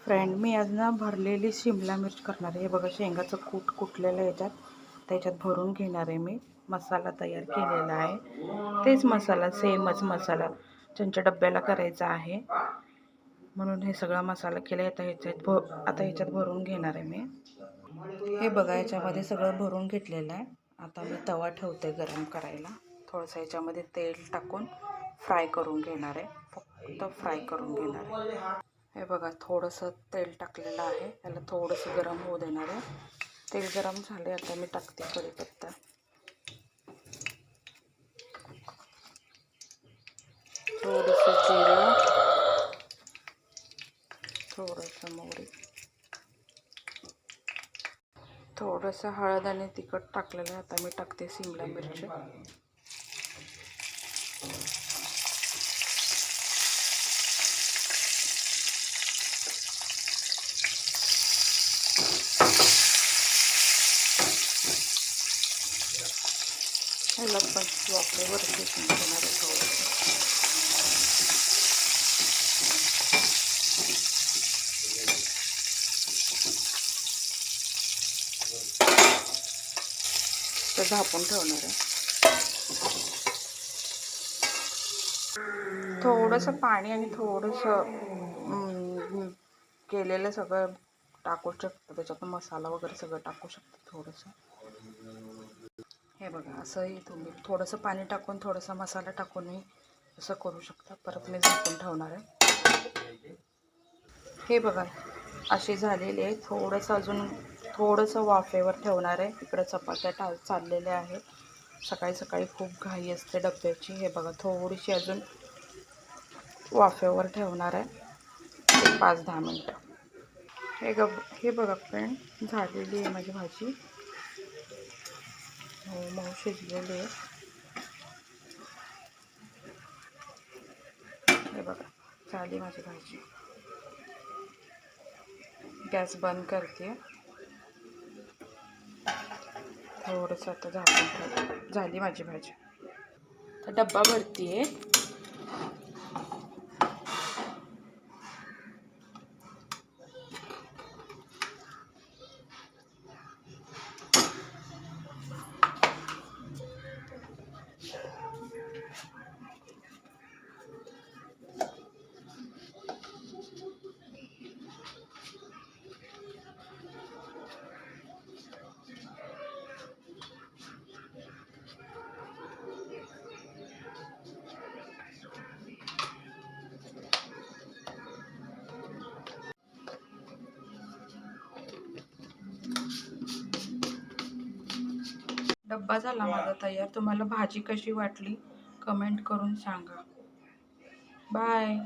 Friend, मी आज ना भरलेली शिमला मिर्च करणार आहे. हे बघा, शेंगाचं कूट कुटलेलं याच्यात त्याच्यात भरून घेणार आहे. मी मसाला तयार केलेला आहे. तेच मसाला, सेमच मसाला त्यांच्या डब्याला करायचा आहे, म्हणून हे सगळा मसाला केला. आता ह्याच्यात भरून घेणार आहे मी. हे बघा, याच्यामध्ये सगळं भरून घेतलेलं आहे. आता मी तवा ठेवते गरम करायला. थोडंसं याच्यामध्ये तेल टाकून फ्राय करून घेणार आहे. फक्त फ्राय करून घेणार आहे. हे बघा, थोडंसं तेल टाकलेलं आहे. याला थोडंसं गरम होऊ देणार आहे. तेल गरम झाले. आता मी टाकते कढीपत्ता, थोडंसं जिरं, थोडंसं मोहरी, थोडंसं हळद आणि तिखट टाकलेलं आहे. आता मी टाकते शिमला मिरची. ह्याला पण वाफेवरती शिजवणार आहे थोडंसं. तर झाकून ठेवणार आहे. थोडंसं पाणी आणि थोडंसं केलेलं सगळं टाकू शकतो. त्याच्यातून मसाला वगैरे सगळं टाकू शकतो थोडंसं. हे बघा, असंही तुम्ही थोडंसं पाणी टाकून थोडासा मसाला टाकूनही असं करू शकता. परत मी झाकून ठेवणार आहे. हे बघा, अशी झालेली आहे. अजून थोडंसं वाफेवर ठेवणार आहे. इकडं चपात्या चाललेल्या आहेत. सकाळी सकाळी खूप घाई असते डब्याची. हे बघा, थोडीशी अजून वाफेवर ठेवणार आहे 5-10 मिनटं. हे बघा फ्रेंड, झालेली आहे माझी भाजी. मऊ शिजलेली आहे. हे बघा, झाली माझी भाजी. गॅस बंद करते. थोडंसं आता झाकून ठेवते. झाली माझी भाजी. तर डब्बा भरतीये. डब्बा झाला माझा तयार. तुम्हाला भाजी कशी वाटली कमेंट करून सांगा. बाय.